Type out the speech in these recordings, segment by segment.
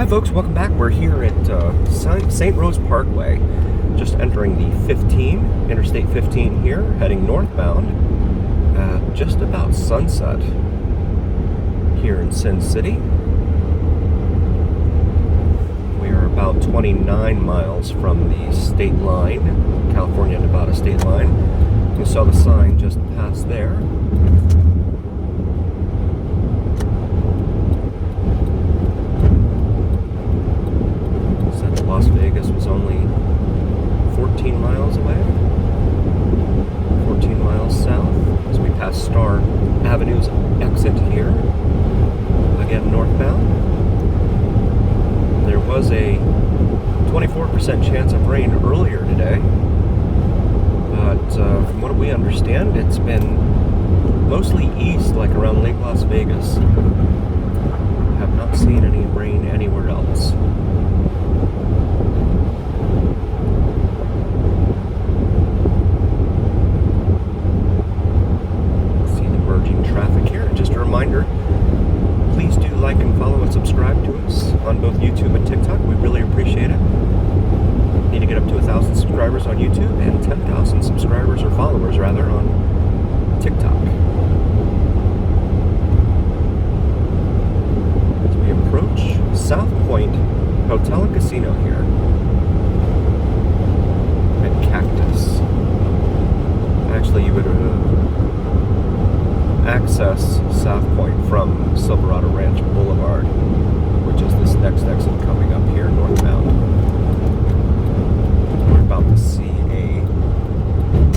Hi folks, welcome back. We're here at St. Rose Parkway, just entering the Interstate 15 here, heading northbound, just about sunset here in Sin City. We are about 29 miles from the state line, California-Nevada state line. You saw the sign just past there. Las Vegas was only 14 miles away, 14 miles south, as we pass Star Avenue's exit here, again northbound. There was a 24% chance of rain earlier today, but from what we understand, it's been mostly east, like around Lake Las Vegas. Have not seen any rain anywhere else. Reminder, please do like and follow and subscribe to us on both YouTube and TikTok. We really appreciate it. Need to get up to 1,000 subscribers on YouTube and 10,000 subscribers or followers rather on TikTok. As we approach South Point Hotel and Casino here at Cactus. Actually, you would access South Point from Silverado Ranch Boulevard, which is this next exit coming up here northbound. We're about to see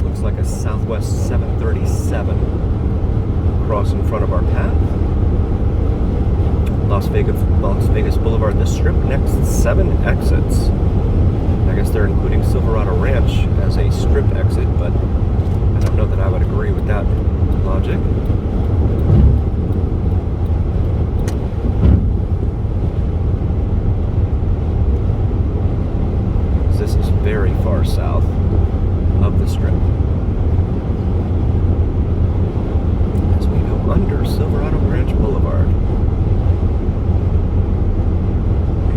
looks like a Southwest 737 cross in front of our path. Las Vegas Boulevard, the Strip, next 7 exits. I guess they're including Silverado Ranch as a Strip exit, but I don't know that I would agree with that logic. This is very far south of the Strip. As we go under Silverado Ranch Boulevard.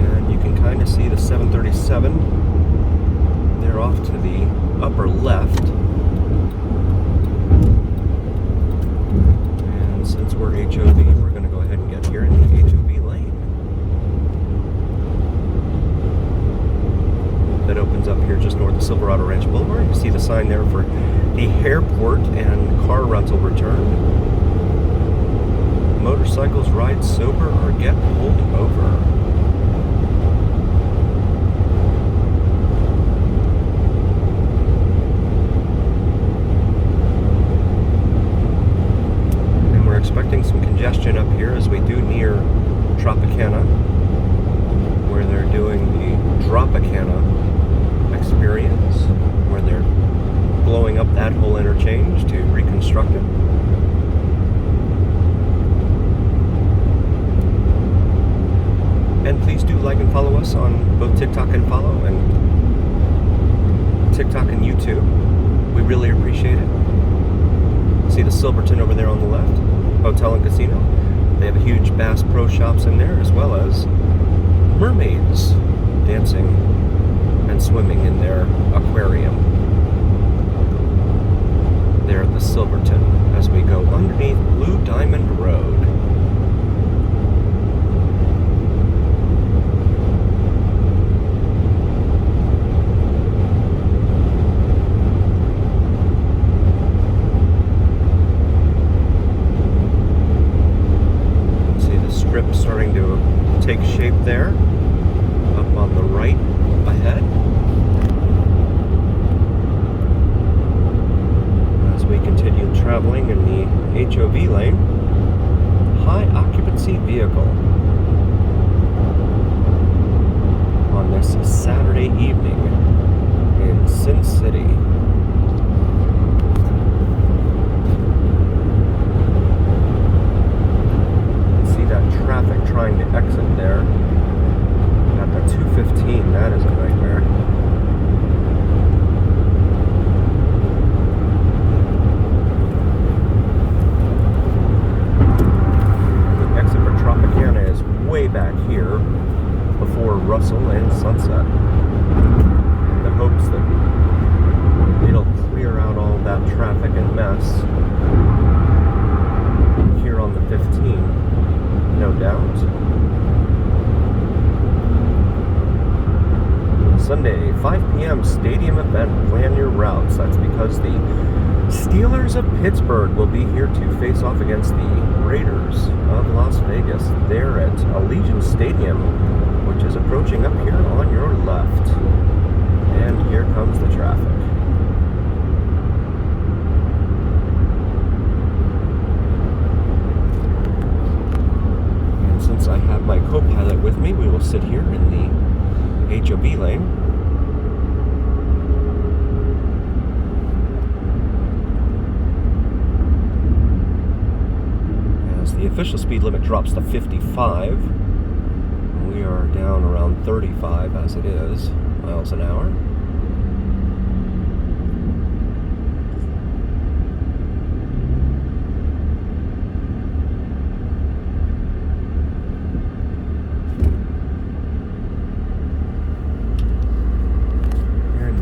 And you can kind of see the 737. They're off to the upper left. Since we're HOV, we're going to go ahead and get here in the HOV lane. That opens up here just north of Silverado Ranch Boulevard. You see the sign there for the airport and car rental return. Motorcycles ride sober or get pulled over. Expecting some congestion up here as we do near Tropicana, where they're doing the Dropicana experience, where they're blowing up that whole interchange to reconstruct it. And please do like and follow us on both TikTok and YouTube. We really appreciate it. See the Silverton over there on the left? Hotel and Casino. They have a huge Bass Pro Shops in there, as well as mermaids dancing and swimming in their aquarium there at the Silverton as we go underneath Blue Diamond Road. Starting to take shape there, up on the right ahead. As we continue traveling in the HOV lane, high occupancy vehicle on this Saturday evening in Sin City. Traffic trying to exit there at the 215. That is a nightmare. The exit for Tropicana is way back here before Russell and Sunset, in the hopes that it'll clear out all that traffic and mess here on the 15th, no doubt. Sunday, 5 p.m. stadium event. Plan your routes. That's because the Steelers of Pittsburgh will be here to face off against the Raiders of Las Vegas. There at Allegiant Stadium, which is approaching up here on your left. And here comes the traffic. And since I have my co-pilot with me, we will sit here in the HOV lane. As the official speed limit drops to 55, we are down around 35 as it is, miles an hour.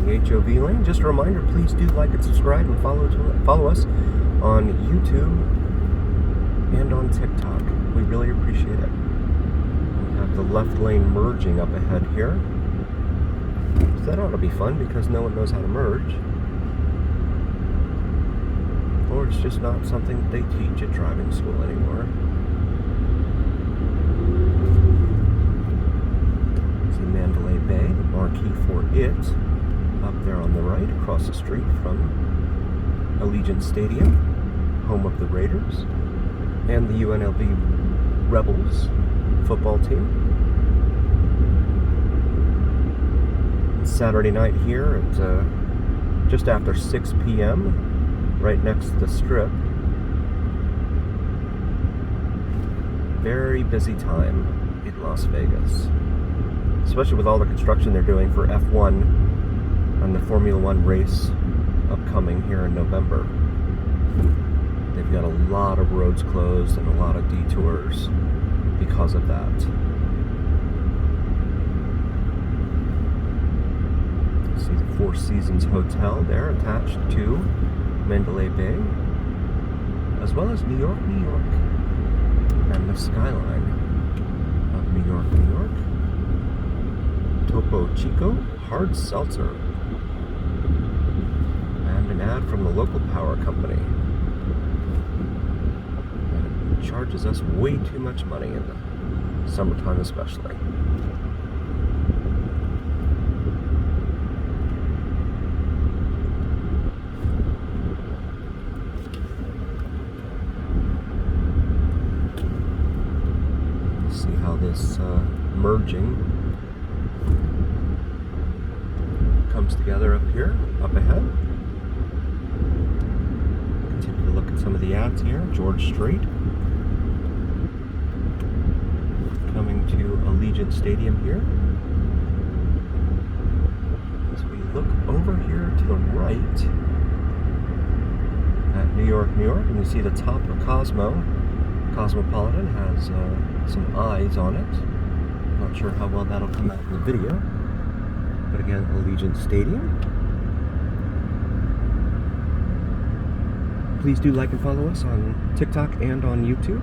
HOV lane. Just a reminder, please do like and subscribe and follow us on YouTube and on TikTok. We really appreciate it. We have the left lane merging up ahead here. So that ought to be fun because no one knows how to merge. Or it's just not something that they teach at driving school anymore. See Mandalay Bay, the marquee for it. Up there on the right, across the street from Allegiant Stadium, home of the Raiders and the UNLV Rebels football team. Saturday night here at just after 6 p.m. right next to the Strip. Very busy time in Las Vegas, especially with all the construction they're doing for F1 and the Formula One race upcoming here in November. They've got a lot of roads closed and a lot of detours because of that. See the Four Seasons Hotel there attached to Mandalay Bay, as well as New York, New York, and the skyline of New York, New York. Topo Chico Hard Seltzer. An ad from the local power company. And it charges us way too much money in the summertime especially. See how this merging comes together up here, up ahead. Look at some of the ads here. George Strait coming to Allegiant Stadium here. As we look over here to the right at New York, New York, and you see the top of Cosmopolitan has some eyes on it. Not sure how well that'll come out in the video, but again, Allegiant Stadium. Please do like and follow us on TikTok and on YouTube.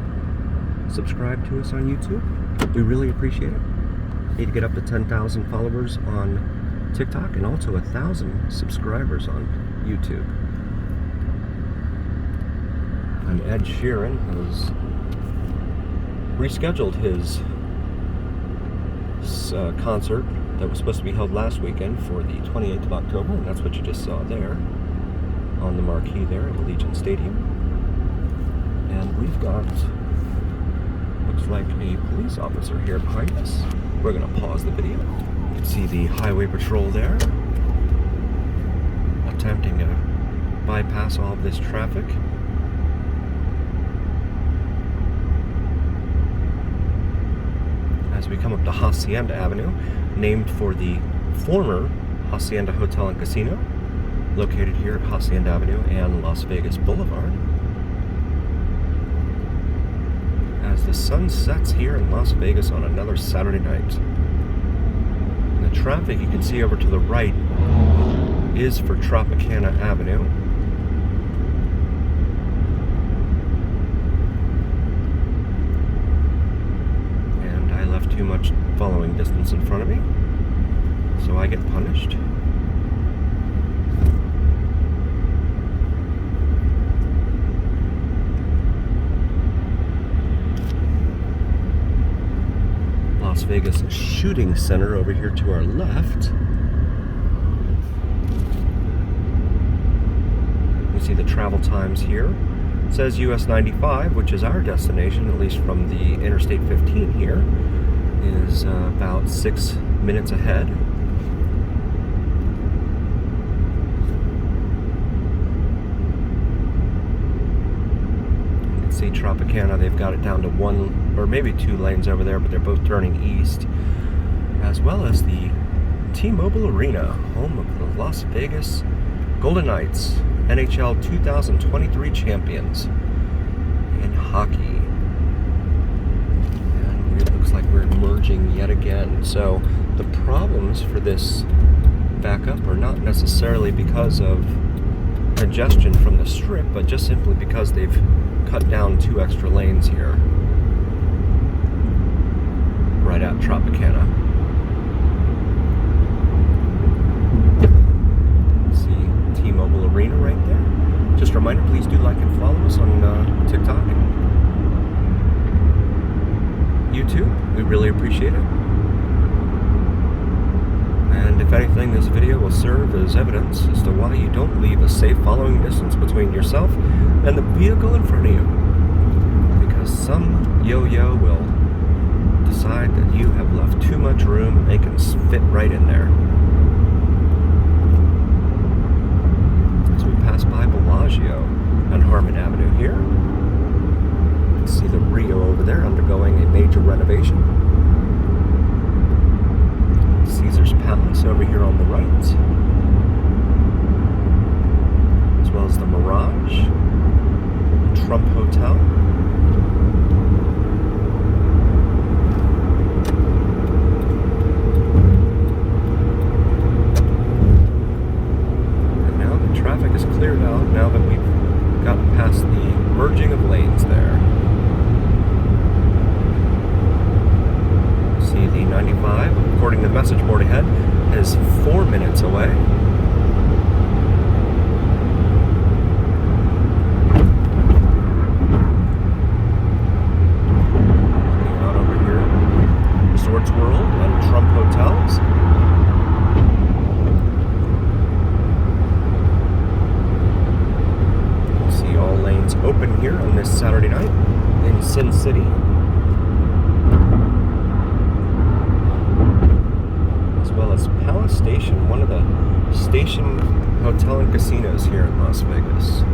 Subscribe to us on YouTube. We really appreciate it. Need to get up to 10,000 followers on TikTok and also 1,000 subscribers on YouTube. And Ed Sheeran has rescheduled his concert that was supposed to be held last weekend for the 28th of October, and that's what you just saw there on the marquee there at Allegiant Stadium. And we've got, looks like a police officer here behind us. We're going to pause the video. You can see the highway patrol there attempting to bypass all of this traffic. As we come up to Hacienda Avenue, named for the former Hacienda Hotel and Casino, located here at Hacienda Avenue and Las Vegas Boulevard. As the sun sets here in Las Vegas on another Saturday night. traffic you can see over to the right is for Tropicana Avenue. And I left too much following distance in front of me, so I get punished. Las Vegas Shooting Center over here to our left. You see the travel times here. It says US 95, which is our destination, at least from the Interstate 15 here, is about 6 minutes ahead. You can see Tropicana, they've got it down to 1 or maybe 2 lanes over there, but they're both turning east, as well as the T-Mobile Arena, home of the Las Vegas Golden Knights, NHL 2023 champions in hockey. And it looks like we're merging yet again. So the problems for this backup are not necessarily because of congestion from the strip, but just simply because they've cut down 2 extra lanes here right at Tropicana. See T-Mobile Arena right there. Just a reminder, please do like and follow us on TikTok and YouTube. We really appreciate it. And if anything, this video will serve as evidence as to why you don't leave a safe following distance between yourself and the vehicle in front of you. Because some yo-yo will decide that you have left too much room and they can fit right in there. As we pass by Bellagio on Harmon Avenue here, you can see the Rio over there undergoing a major renovation. Caesar's Palace over here on the right, as well as the Mirage, Trump Hotel. Traffic is cleared out now that we've gotten past the merging of lanes there. See the 95, according to the message board ahead, is 4 minutes away. Looking out over here, Resorts World and Trump Hotels. Open here on this Saturday night in Sin City. As well as Palace Station, one of the station hotel and casinos here in Las Vegas.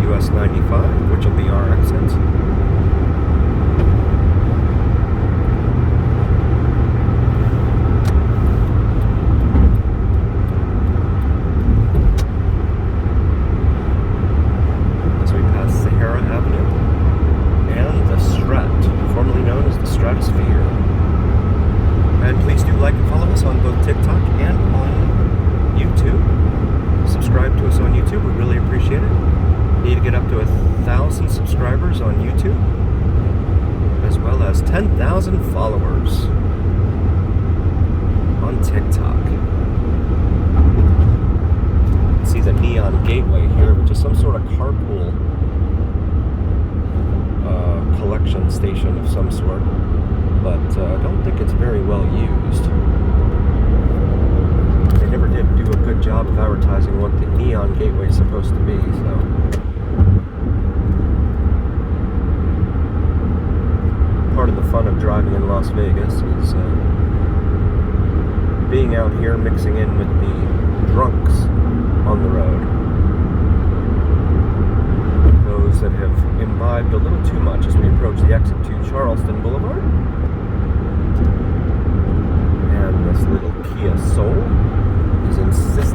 US 95, which will be our exit. As we pass Sahara Avenue and the Strat, formerly known as the Stratosphere. And please do like and follow us on both TikTok and on YouTube. Subscribe to us on YouTube, we really appreciate it. Need to get up to 1,000 subscribers on YouTube, as well as 10,000 followers on TikTok. See the Neon Gateway here, which is some sort of carpool collection station of some sort, but I don't think it's very well used. They never did do a good job of advertising what the Neon Gateway is supposed to be, so. Part of the fun of driving in Las Vegas is being out here mixing in with the drunks on the road. Those that have imbibed a little too much as we approach the exit to Charleston Boulevard. And this little Kia Soul is insisting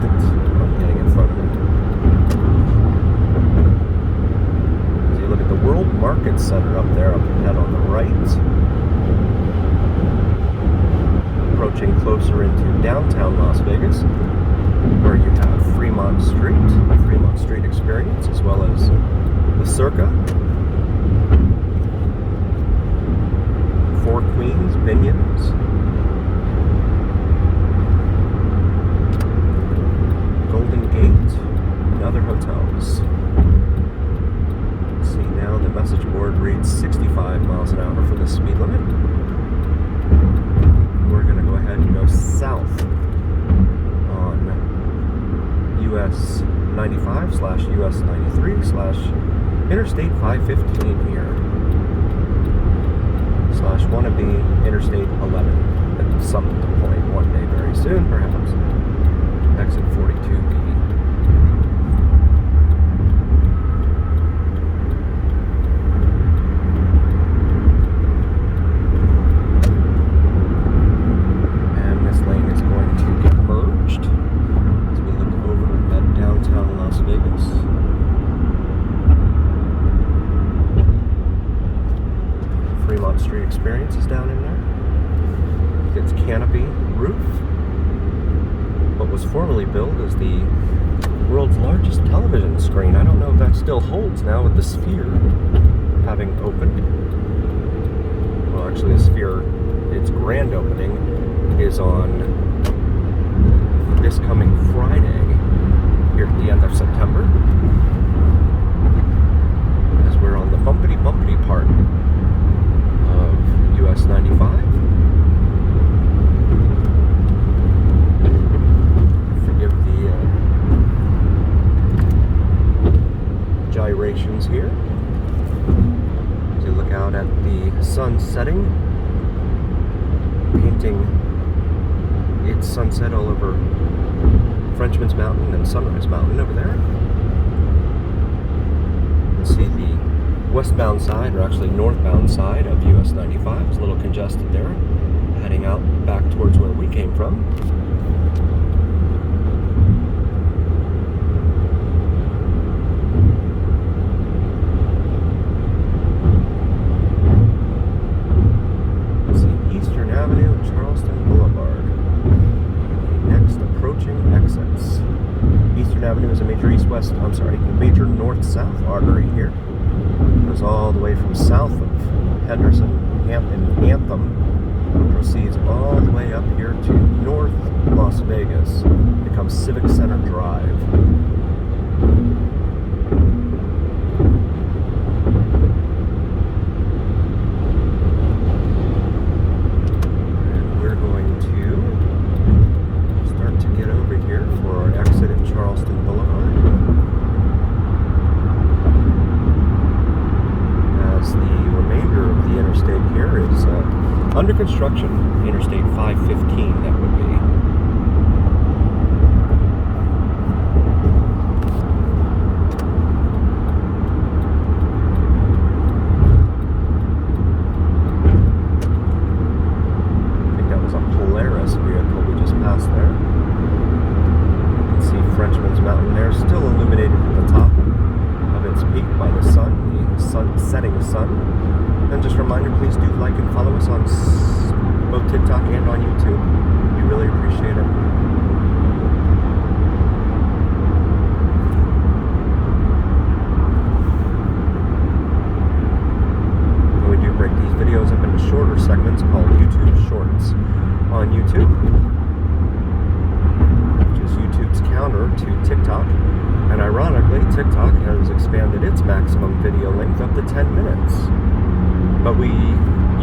inching closer into downtown Las Vegas, where you have Fremont Street experience, as well as the Circa, Four Queens, Binions, Golden Gate, and other hotels. See, now the message board reads 65 miles an hour for the speed limit. We're going to go ahead and go south on US 95/US 93/Interstate 515 here, / wannabe Interstate 11 at some point one day very soon, perhaps. Exit 42B. And this lane is going to get merged as we look over at downtown Las Vegas. Fremont Street experience is down in there. It's canopy roof. What was formerly billed as the world's largest television screen. I don't know if that still holds now with the Sphere having opened. Well, actually, the Sphere, its grand opening is on this coming Friday, here at the end of September, as we're on the bumpity part of US 95. Gyrations here as you look out at the sun setting, painting its sunset all over Frenchman's Mountain and Sunrise Mountain over there. You can see the westbound side, or actually northbound side of US 95 is a little congested there, heading out back towards where we came from. Avenue is a major north-south artery here. It goes all the way from south of Henderson and Anthem, and proceeds all the way up here to North Las Vegas, becomes Civic Center Drive. And we're going to start to get over here for our exit at Charleston Boulevard, as the remainder of the interstate here is under construction. Interstate 515, that would be. I think that was a Polaris vehicle we just passed there. Frenchman's Mountain there, still illuminated at the top of its peak by the sun, setting sun. And just a reminder, please do like and follow us on both TikTok and on YouTube. We really appreciate it. And we do break these videos up into shorter segments called YouTube Shorts on YouTube, YouTube's counter to TikTok, and ironically, TikTok has expanded its maximum video length up to 10 minutes. But we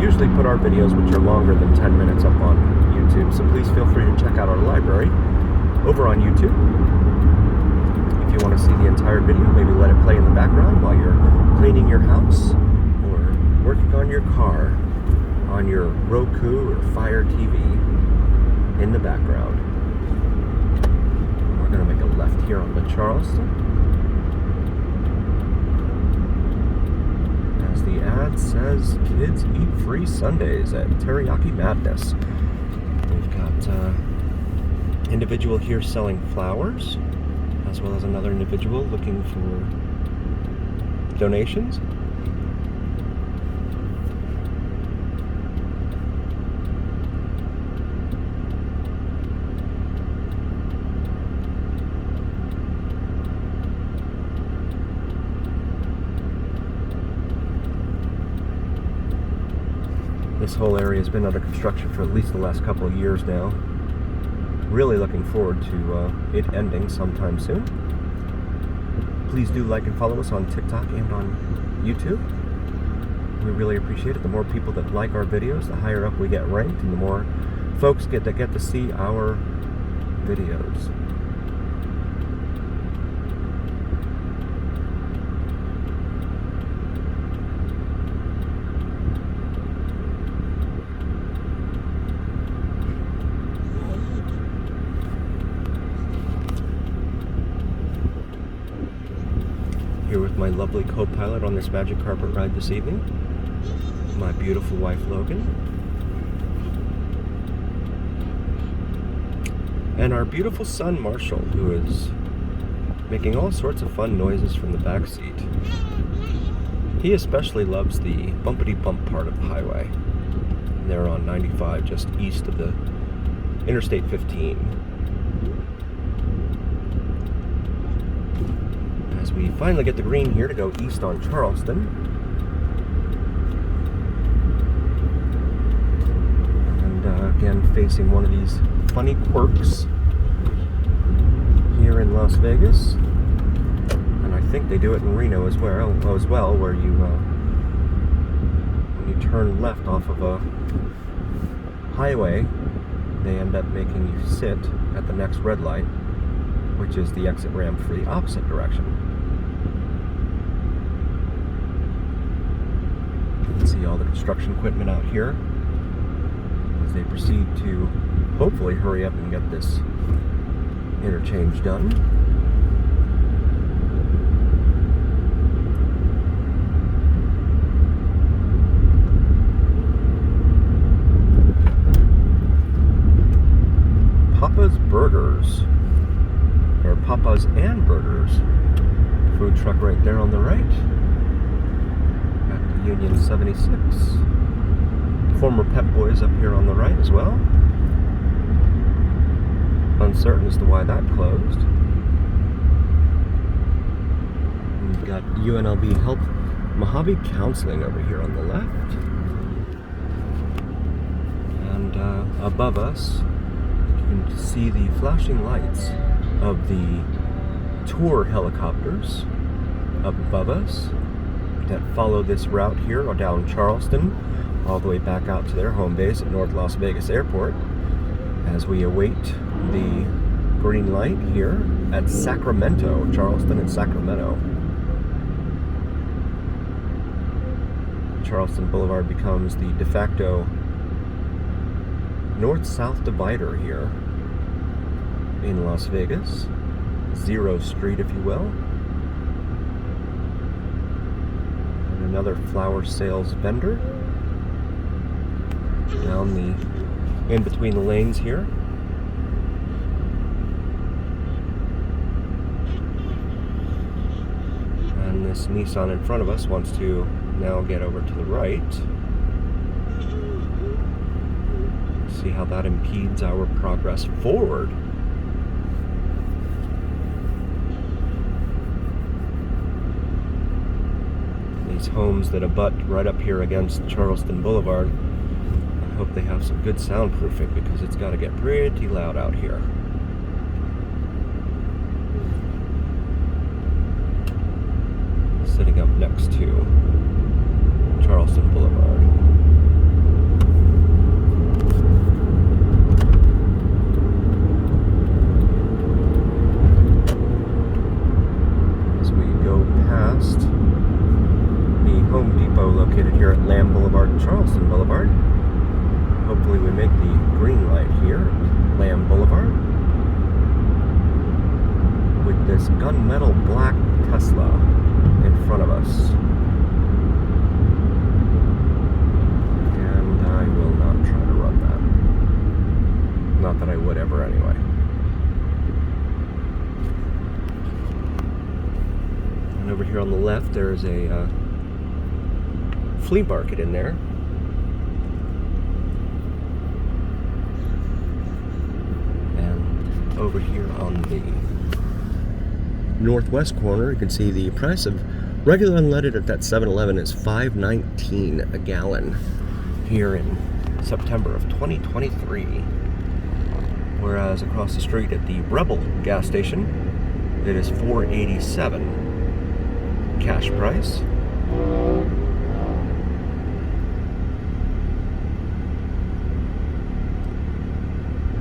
usually put our videos, which are longer than 10 minutes, up on YouTube, so please feel free to check out our library over on YouTube. If you want to see the entire video, maybe let it play in the background while you're cleaning your house or working on your car, on your Roku or Fire TV in the background. We're going to make a left here on the Charleston, as the ad says kids eat free Sundays at Teriyaki Madness. We've got individual here selling flowers, as well as another individual looking for donations. This whole area has been under construction for at least the last couple of years now. Really looking forward to it ending sometime soon. Please do like and follow us on TikTok and on YouTube. We really appreciate it. The more people that like our videos, the higher up we get ranked, and the more folks get to see our videos. Here with my lovely co-pilot on this magic carpet ride this evening, my beautiful wife Logan, and our beautiful son Marshall, who is making all sorts of fun noises from the back seat. He especially loves the bumpity-bump part of the highway. They're on 95, just east of the Interstate 15. As we finally get the green here to go east on Charleston. And again, facing one of these funny quirks here in Las Vegas. And I think they do it in Reno as well, where you, when you turn left off of a highway, they end up making you sit at the next red light, which is the exit ramp for the opposite direction. You can see all the construction equipment out here as they proceed to hopefully hurry up and get this interchange done. Papa's Burgers, or Papa's and Burgers, food truck right there on the right at the Union 76. Former Pep Boys up here on the right as well. Uncertain as to why that closed. We've got UNLV Health Mojave Counseling over here on the left. And above us, you can see the flashing lights of the tour helicopters up above us that follow this route here or down Charleston all the way back out to their home base at North Las Vegas Airport as we await the green light here at Sacramento, Charleston and Sacramento. Charleston Boulevard becomes the de facto north-south divider here in Las Vegas. Zero Street, if you will. And another flower sales vendor down the in between the lanes here. And this Nissan in front of us wants to now get over to the right. See how that impedes our progress forward. These homes that abut right up here against Charleston Boulevard, I hope they have some good soundproofing because it's got to get pretty loud out here. Sitting up next to Charleston Boulevard. As we go past the Home Depot located here at Lamb Boulevard and Charleston Boulevard, hopefully we make the green light here at Lamb Boulevard with this gunmetal black Tesla in front of us. And I will not try to run that. Not that I would ever anyway. And over here on the left there's a flea market in there. And over here on the northwest corner, you can see the price of regular unleaded at that 7-Eleven is $5.19 a gallon here in September of 2023. Whereas across the street at the Rebel gas station, it is $4.87 cash price.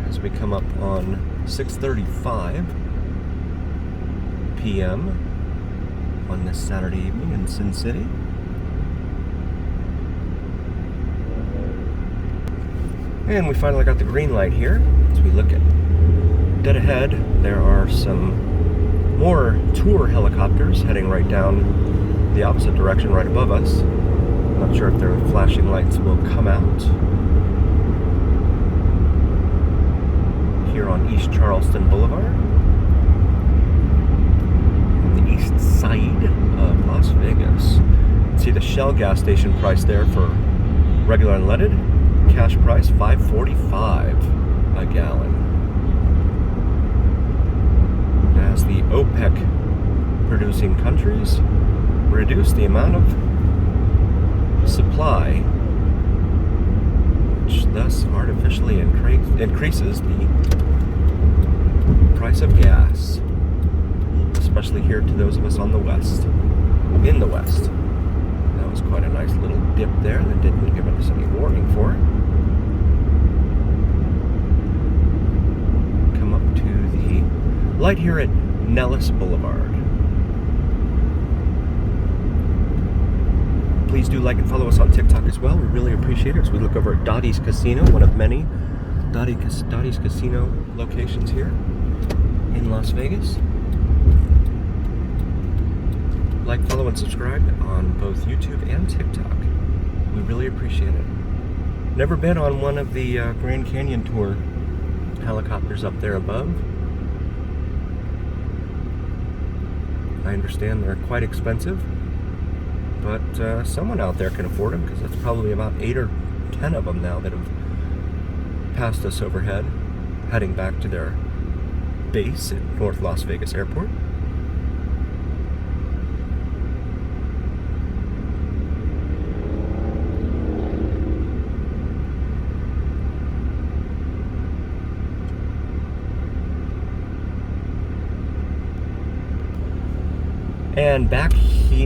As we come up on 6:35 p.m. on this Saturday evening in Sin City. And we finally got the green light here as we look at dead ahead. There are some more tour helicopters heading right down the opposite direction right above us. I'm not sure if their flashing lights will come out. Here on East Charleston Boulevard, on the east side of Las Vegas. See the Shell gas station price there for regular unleaded. Cash price $5.45 a gallon. As the OPEC producing countries reduce the amount of supply, which thus artificially increases the price of gas, especially here to those of us on the west, in the west. That was quite a nice little dip there that didn't give us any warning for it. Come up to the light here at Nellis Boulevard. Please do like and follow us on TikTok as well. We really appreciate it as we look over at Dottie's Casino, one of many Dottie's Casino locations here in Las Vegas. Like, follow, and subscribe on both YouTube and TikTok. We really appreciate it. Never been on one of the Grand Canyon Tour helicopters up there above. I understand they're quite expensive, but someone out there can afford them because that's probably about 8 or 10 of them now that have passed us overhead, heading back to their base at North Las Vegas Airport. And back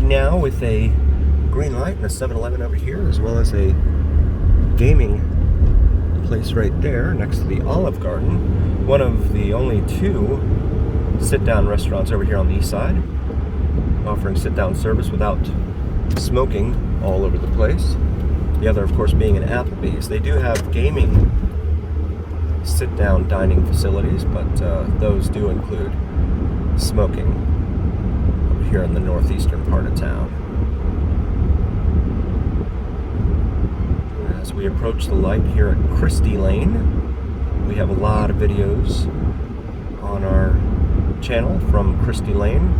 now with a green light and a 7-Eleven over here, as well as a gaming place right there next to the Olive Garden. One of the only 2 sit-down restaurants over here on the east side, offering sit-down service without smoking all over the place. The other, of course, being an Applebee's. They do have gaming sit-down dining facilities, but those do include smoking here in the northeastern part of town. As we approach the light here at Christie Lane, we have a lot of videos on our channel from Christie Lane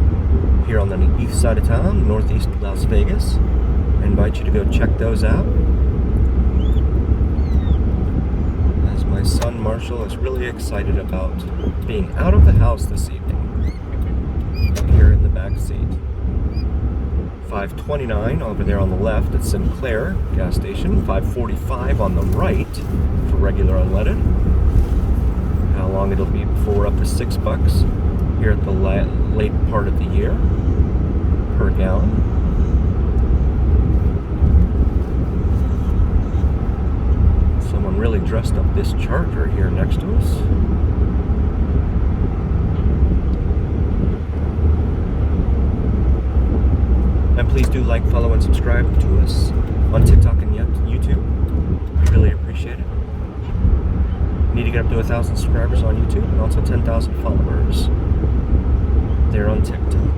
here on the east side of town, northeast Las Vegas. I invite you to go check those out. As my son Marshall is really excited about being out of the house this evening. Here in the back seat. 529 over there on the left at Sinclair gas station. 545 on the right for regular unleaded. How long it'll be before we're up to $6 here at the late part of the year per gallon. Someone really dressed up this Charger here next to us. And please do like, follow, and subscribe to us on TikTok and YouTube. We really appreciate it. We need to get up to 1,000 subscribers on YouTube and also 10,000 followers there on TikTok.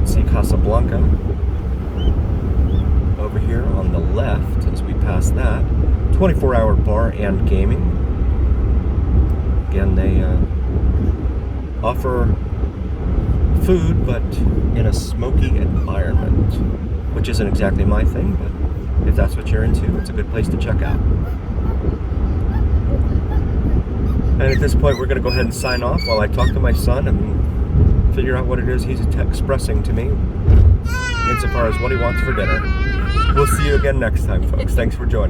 See Casablanca over here on the left as we pass that. 24-hour bar and gaming. Again, they offer food, but in a smoky environment, which isn't exactly my thing, but if that's what you're into, it's a good place to check out. And at this point, we're going to go ahead and sign off while I talk to my son and figure out what it is he's expressing to me. insofar as what he wants for dinner. We'll see you again next time, folks. Thanks for joining.